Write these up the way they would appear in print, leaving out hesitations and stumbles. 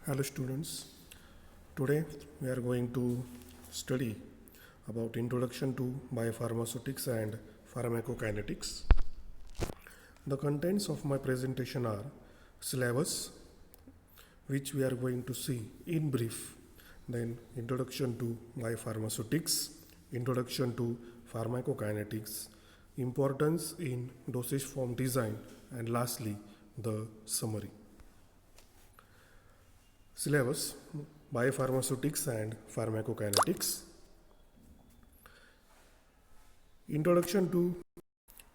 Hello students, today we are going to study about Introduction to Biopharmaceutics and Pharmacokinetics. The contents of my presentation are syllabus, which we are going to see in brief, then Introduction to Biopharmaceutics, Introduction to Pharmacokinetics, importance in dosage form design, and lastly the summary. Syllabus, Biopharmaceutics and Pharmacokinetics. Introduction to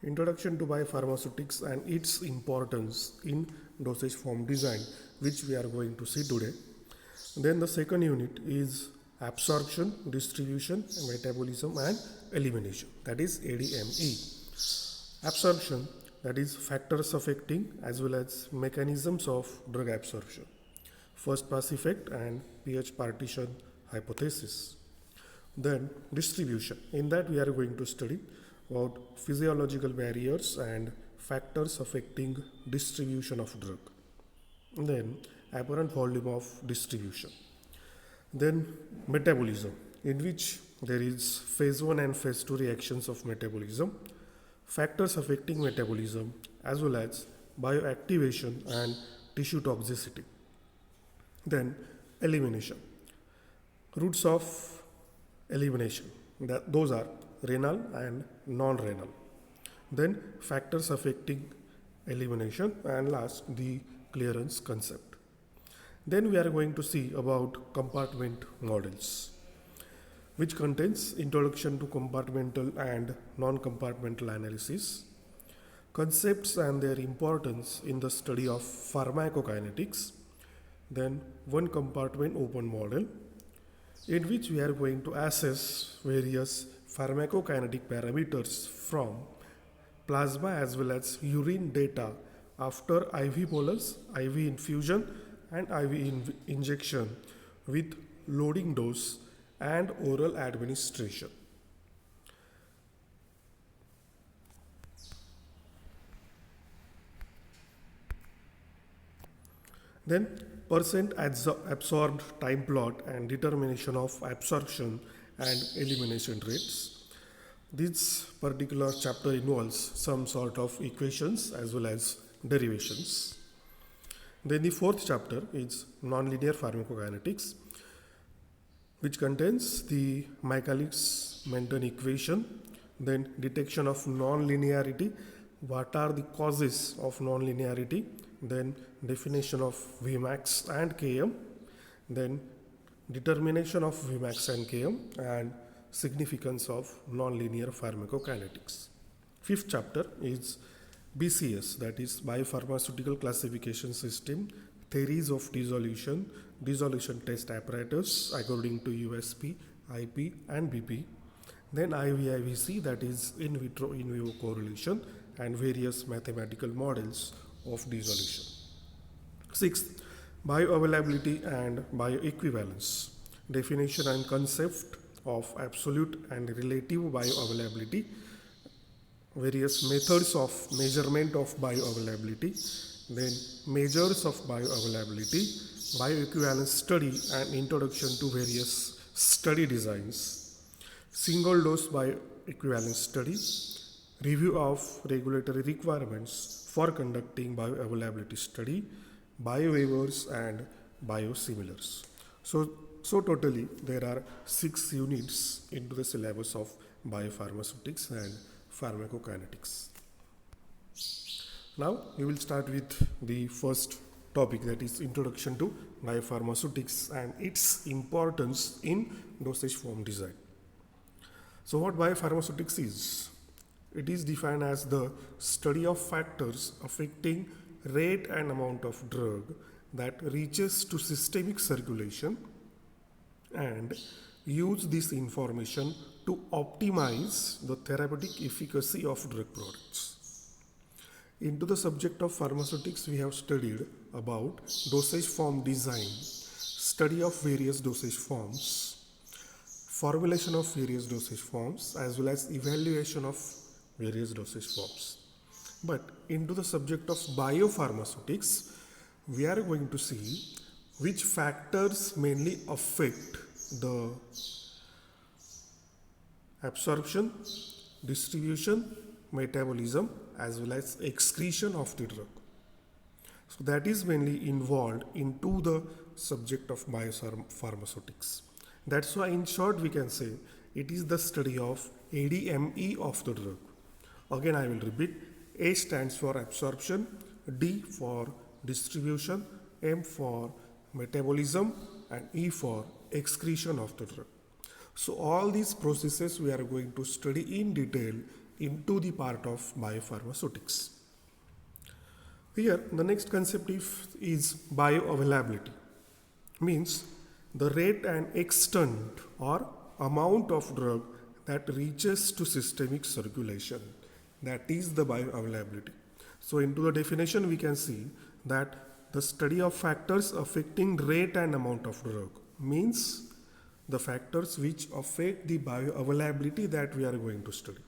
Biopharmaceutics and its importance in dosage form design, which we are going to see today. Then the second unit is absorption, distribution, metabolism and elimination, that is ADME. Absorption, that is factors affecting as well as mechanisms of drug absorption. First pass effect and pH partition hypothesis. Then distribution. In that we are going to study about physiological barriers and factors affecting distribution of drug. Then apparent volume of distribution. Then metabolism, in which there is phase 1 and phase 2 reactions of metabolism, factors affecting metabolism as well as bioactivation and tissue toxicity. Then elimination, routes of elimination, those are renal and non-renal. Then factors affecting elimination, and last the clearance concept. Then we are going to see about compartment models, which contains introduction to compartmental and non-compartmental analysis, concepts and their importance in the study of pharmacokinetics. Then one compartment open model, in which we are going to assess various pharmacokinetic parameters from plasma as well as urine data after IV bolus, IV infusion and IV injection with loading dose and oral administration. Then percent absorbed time plot and determination of absorption and elimination rates. This particular chapter involves some sort of equations as well as derivations. Then the fourth chapter is nonlinear pharmacokinetics, which contains the Michaelis-Menten equation, then detection of nonlinearity, what are the causes of nonlinearity, then definition of Vmax and Km, then determination of Vmax and Km, and significance of nonlinear pharmacokinetics. Fifth chapter is BCS, that is Biopharmaceutical Classification System, theories of dissolution, dissolution test apparatus according to USP, IP and BP. Then IVIVC, that is in vitro-in vivo correlation and various mathematical models of dissolution. Sixth, bioavailability and bioequivalence, definition and concept of absolute and relative bioavailability, various methods of measurement of bioavailability, then measures of bioavailability, bioequivalence study and introduction to various study designs, single dose bioequivalence study, review of regulatory requirements for conducting bioavailability study, biowaivers and biosimilars. So totally there are 6 units into the syllabus of biopharmaceutics and pharmacokinetics. Now we will start with the first topic, that is introduction to biopharmaceutics and its importance in dosage form design. So what biopharmaceutics is? It is defined as the study of factors affecting rate and amount of drug that reaches to systemic circulation and use this information to optimize the therapeutic efficacy of drug products. Into the subject of pharmaceutics, we have studied about dosage form design, study of various dosage forms, formulation of various dosage forms, as well as evaluation of various dosage forms. But into the subject of biopharmaceutics, we are going to see which factors mainly affect the absorption, distribution, metabolism as well as excretion of the drug. So that is mainly involved into the subject of biopharmaceutics. That's why in short we can say it is the study of ADME of the drug. Again I will repeat, A stands for absorption, D for distribution, M for metabolism and E for excretion of the drug. So all these processes we are going to study in detail into the part of biopharmaceutics. Here the next concept is bioavailability, means the rate and extent or amount of drug that reaches to systemic circulation. That is the bioavailability. So into the definition we can see that the study of factors affecting rate and amount of drug, means the factors which affect the bioavailability that we are going to study.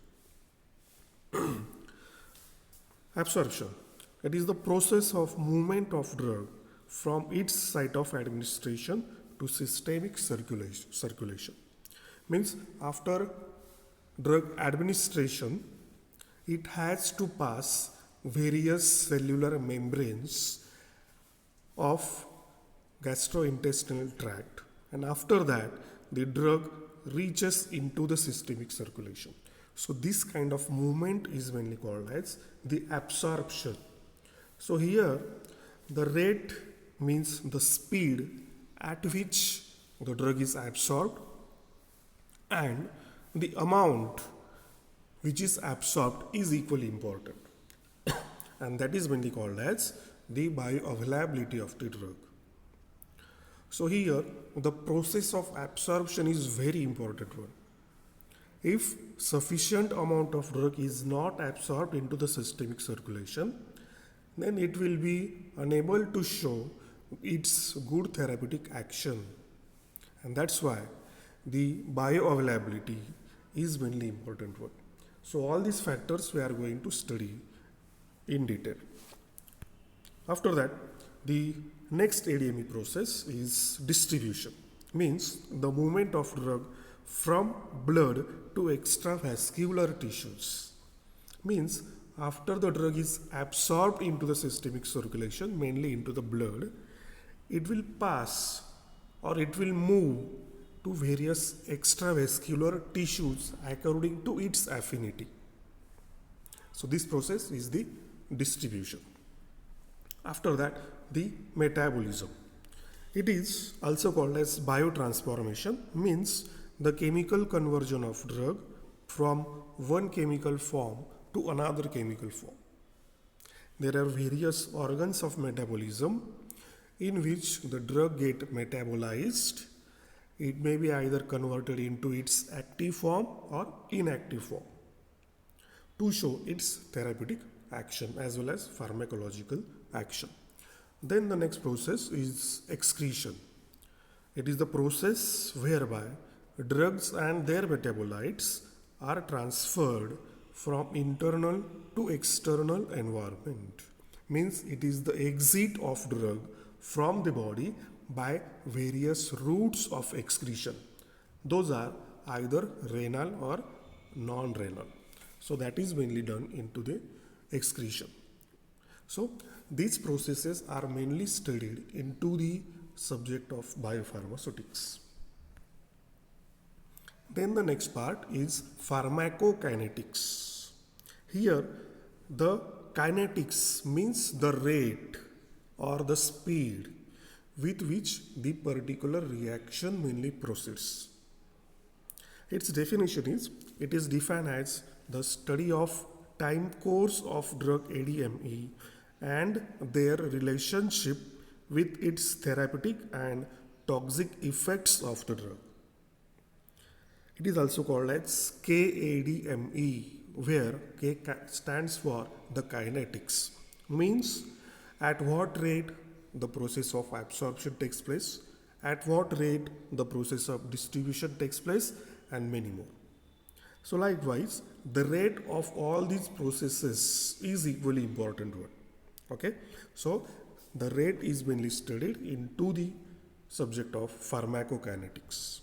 Absorption. It is the process of movement of drug from its site of administration to systemic circulation. Means after drug administration, it has to pass various cellular membranes of gastrointestinal tract, and after that the drug reaches into the systemic circulation. So this kind of movement is mainly called as the absorption. So here the rate means the speed at which the drug is absorbed, and the amount which is absorbed is equally important, and that is mainly called as the bioavailability of the drug. So here the process of absorption is very important one. If sufficient amount of drug is not absorbed into the systemic circulation, then it will be unable to show its good therapeutic action, and that's why the bioavailability is mainly important one. So all these factors we are going to study in detail. After that, the next ADME process is distribution, means the movement of drug from blood to extravascular tissues. Means after the drug is absorbed into the systemic circulation, mainly into the blood, it will pass or it will move to various extravascular tissues according to its affinity. So this process is the distribution. After that, the metabolism. It is also called as biotransformation, means the chemical conversion of drug from one chemical form to another chemical form. There are various organs of metabolism in which the drug get metabolized. It may be either converted into its active form or inactive form to show its therapeutic action as well as pharmacological action. Then the next process is excretion. It is the process whereby drugs and their metabolites are transferred from internal to external environment. Means it is the exit of drug from the body by various routes of excretion. Those are either renal or non-renal. So that is mainly done into the excretion. So these processes are mainly studied into the subject of biopharmaceutics. Then the next part is pharmacokinetics. Here the kinetics means the rate or the speed with which the particular reaction mainly proceeds. Its definition is, it is defined as the study of time course of drug ADME and their relationship with its therapeutic and toxic effects of the drug. It is also called as KADME, where K stands for the kinetics, means at what rate the process of absorption takes place, at what rate the process of distribution takes place, and many more. So likewise, the rate of all these processes is equally important one. Okay, so the rate is mainly studied into the subject of pharmacokinetics.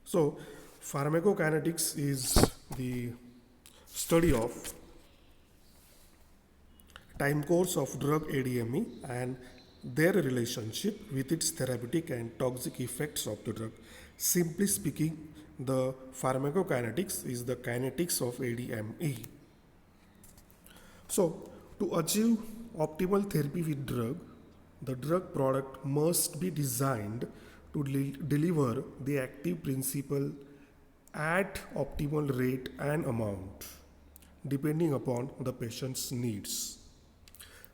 So, pharmacokinetics is the study of time course of drug ADME and their relationship with its therapeutic and toxic effects of the drug. Simply speaking, the pharmacokinetics is the kinetics of ADME. So, to achieve optimal therapy with drug, the drug product must be designed to deliver the active principle at optimal rate and amount, depending upon the patient's needs.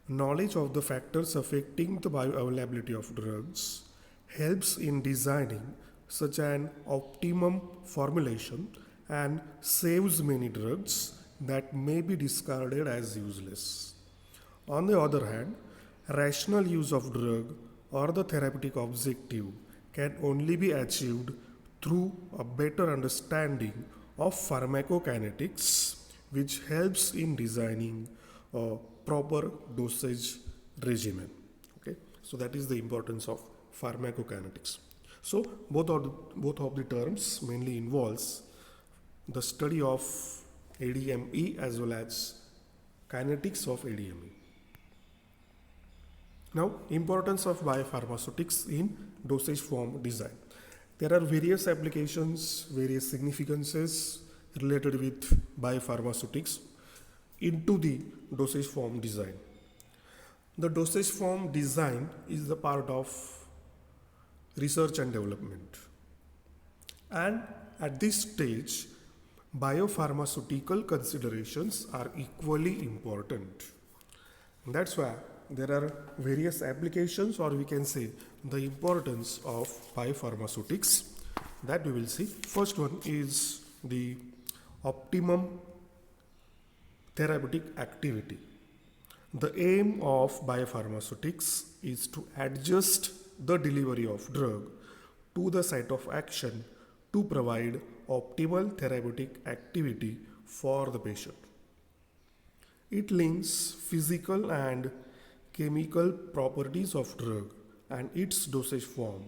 Knowledge of the factors affecting the bioavailability of drugs helps in designing such an optimum formulation and saves many drugs that may be discarded as useless. On the other hand, rational use of drug or the therapeutic objective can only be achieved through a better understanding of pharmacokinetics, which helps in designing a proper dosage regimen. Okay, so that is the importance of pharmacokinetics. So both of the terms mainly involves the study of ADME as well as kinetics of ADME. Now, importance of biopharmaceutics in dosage form design. There are various applications, various significances related with biopharmaceutics into the dosage form design. The dosage form design is the part of research and development. And at this stage, biopharmaceutical considerations are equally important. That's why there are various applications, or we can say the importance of biopharmaceutics that we will see. First one is the optimum therapeutic activity. The aim of biopharmaceutics is to adjust the delivery of drug to the site of action to provide optimal therapeutic activity for the patient. It links physical and chemical properties of drug and its dosage form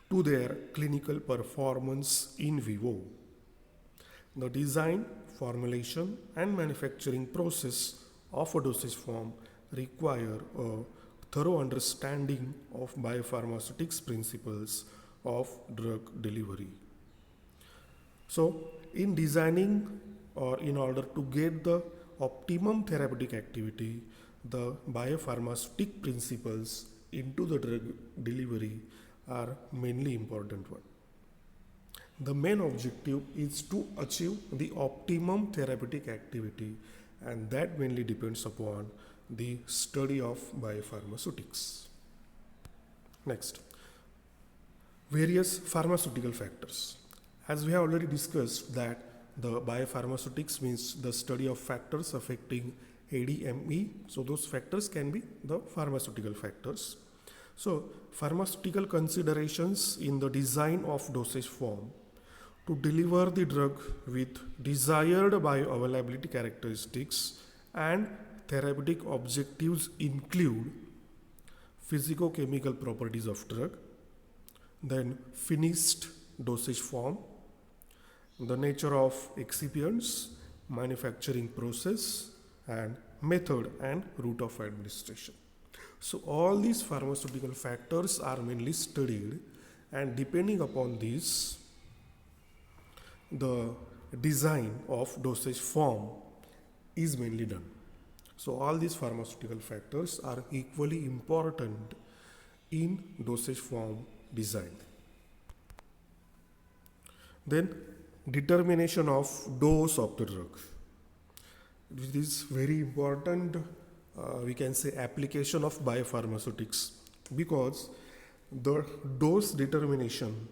to their clinical performance in vivo. The design, formulation and manufacturing process of a dosage form require a thorough understanding of biopharmaceutics principles of drug delivery. So, in designing or in order to get the optimum therapeutic activity, the biopharmaceutic principles into the drug delivery are mainly important one. The main objective is to achieve the optimum therapeutic activity, and that mainly depends upon the study of biopharmaceutics. Next, various pharmaceutical factors. As we have already discussed that the biopharmaceutics means the study of factors affecting ADME. So those factors can be the pharmaceutical factors. So pharmaceutical considerations in the design of dosage form to deliver the drug with desired bioavailability characteristics and therapeutic objectives include physicochemical properties of drug, then finished dosage form, the nature of excipients, manufacturing process, and method and route of administration. So all these pharmaceutical factors are mainly studied, and depending upon these, the design of dosage form is mainly done. So all these pharmaceutical factors are equally important in dosage form design. Then determination of dose of the drug. It is very important, we can say, application of biopharmaceutics, because the dose determination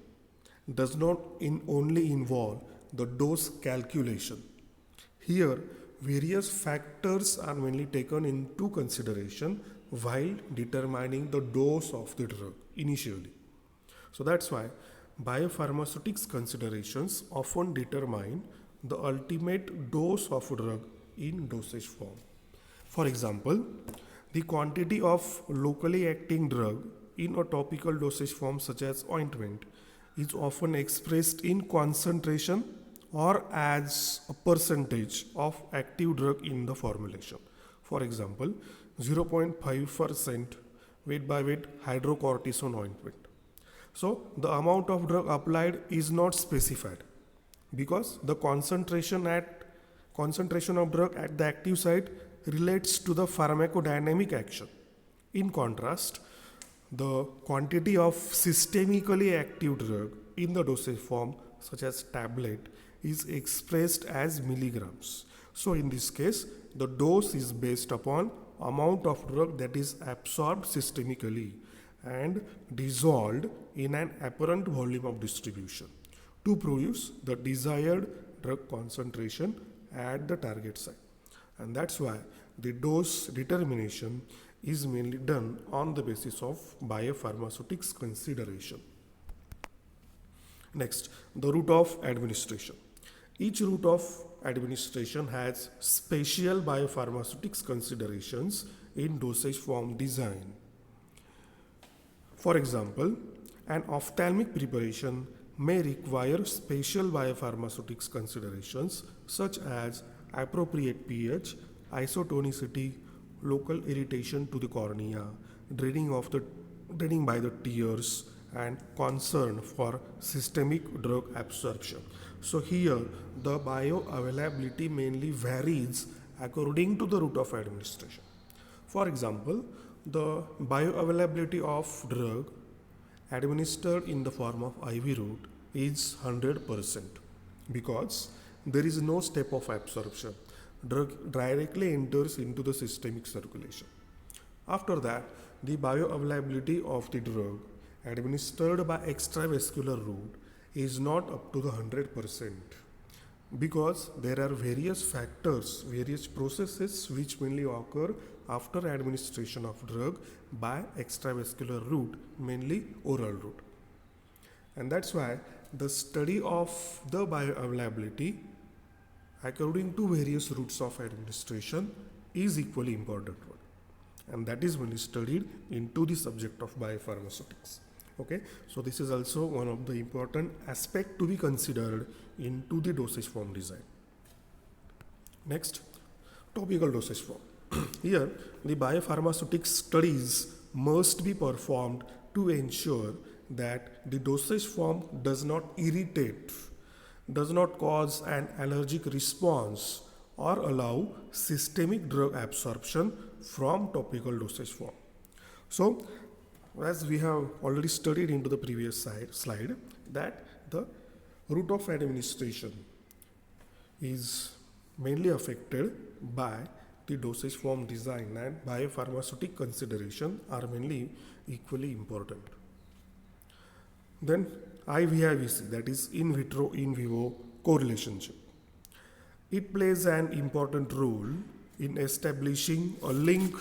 does not only involve the dose calculation. Here, various factors are mainly taken into consideration while determining the dose of the drug initially. So that's why biopharmaceutics considerations often determine the ultimate dose of a drug in dosage form. For example, The quantity of locally acting drug in a topical dosage form such as ointment is often expressed in concentration or as a percentage of active drug in the formulation. For example, 0.5% weight by weight hydrocortisone ointment. So the amount of drug applied is not specified because the concentration of drug at the active site relates to the pharmacodynamic action. In contrast, the quantity of systemically active drug in the dosage form such as tablet is expressed as milligrams. So in this case, the dose is based upon amount of drug that is absorbed systemically and dissolved in an apparent volume of distribution to produce the desired drug concentration at the target site. And that's why the dose determination is mainly done on the basis of biopharmaceutics consideration. Next, the route of administration. Each route of administration has special biopharmaceutics considerations in dosage form design. For example, an ophthalmic preparation may require special biopharmaceutics considerations such as appropriate pH, isotonicity, local irritation to the cornea, draining by the tears, and concern for systemic drug absorption. So here the bioavailability mainly varies according to the route of administration. For example, the bioavailability of drug administered in the form of IV route is 100% because there is no step of absorption. Drug directly enters into the systemic circulation. After that, the bioavailability of the drug administered by extravascular route is not up to the 100% because there are various factors, various processes which mainly occur after administration of drug by extravascular route, mainly oral route. And that's why the study of the bioavailability according to various routes of administration is equally important one. And that is mainly studied into the subject of biopharmaceutics. Okay, so this is also one of the important aspect to be considered into the dosage form design. Next, topical dosage form. Here, the biopharmaceutics studies must be performed to ensure that the dosage form does not irritate, does not cause an allergic response or allow systemic drug absorption from topical dosage form. So, as we have already studied into the previous slide, that the route of administration is mainly affected by the dosage form design, and biopharmaceutic consideration are mainly equally important. Then IVIVC, that is in vitro in vivo correlationship. It plays an important role in establishing a link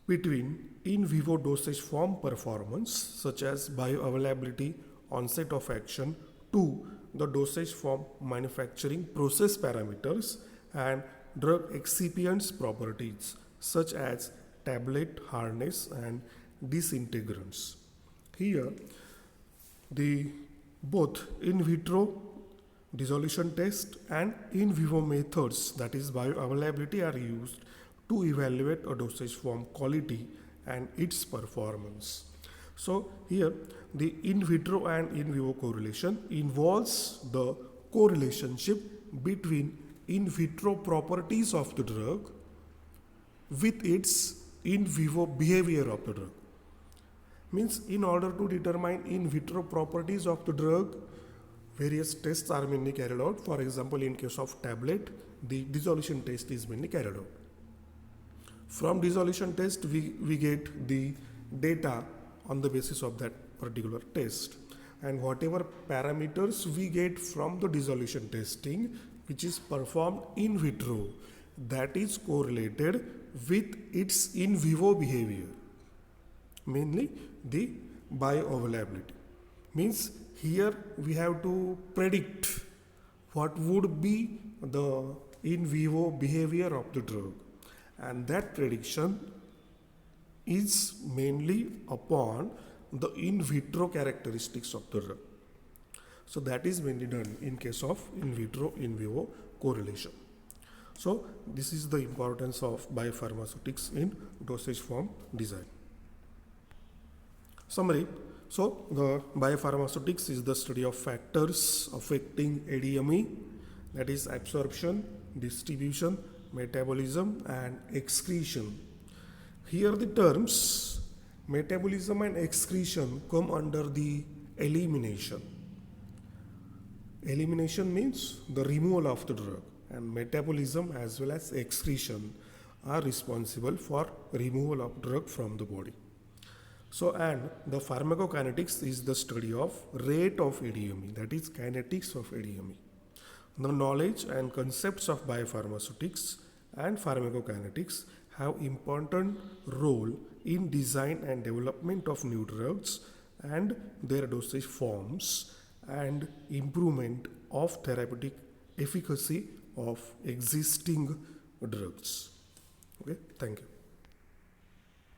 between in vivo dosage form performance such as bioavailability, onset of action to the dosage form manufacturing process parameters and drug excipients properties such as tablet hardness and disintegrants. Here, the both in vitro dissolution test and in vivo methods, that is bioavailability, are used to evaluate a dosage form quality and its performance. So here the in vitro and in vivo correlation involves the correlationship between in vitro properties of the drug with its in vivo behavior of the drug. Means in order to determine in vitro properties of the drug, various tests are mainly carried out. For example, in case of tablet, the dissolution test is mainly carried out. From dissolution test, we get the data on the basis of that particular test. And whatever parameters we get from the dissolution testing, which is performed in vitro, that is correlated with its in vivo behavior, mainly the bioavailability. Means here we have to predict what would be the in vivo behavior of the drug. and that prediction is mainly upon the in vitro characteristics of the drug. So that is mainly done in case of in vitro in vivo correlation. So this is the importance of biopharmaceutics in dosage form design. Summary. So the biopharmaceutics is the study of factors affecting ADME, that is absorption, distribution, metabolism and excretion. Here the terms metabolism and excretion come under the elimination. Elimination means the removal of the drug, and metabolism as well as excretion are responsible for removal of drug from the body. So, and the pharmacokinetics is the study of rate of ADME, that is kinetics of ADME. The knowledge and concepts of biopharmaceutics and pharmacokinetics have important role in design and development of new drugs and their dosage forms and improvement of therapeutic efficacy of existing drugs. Okay, thank you.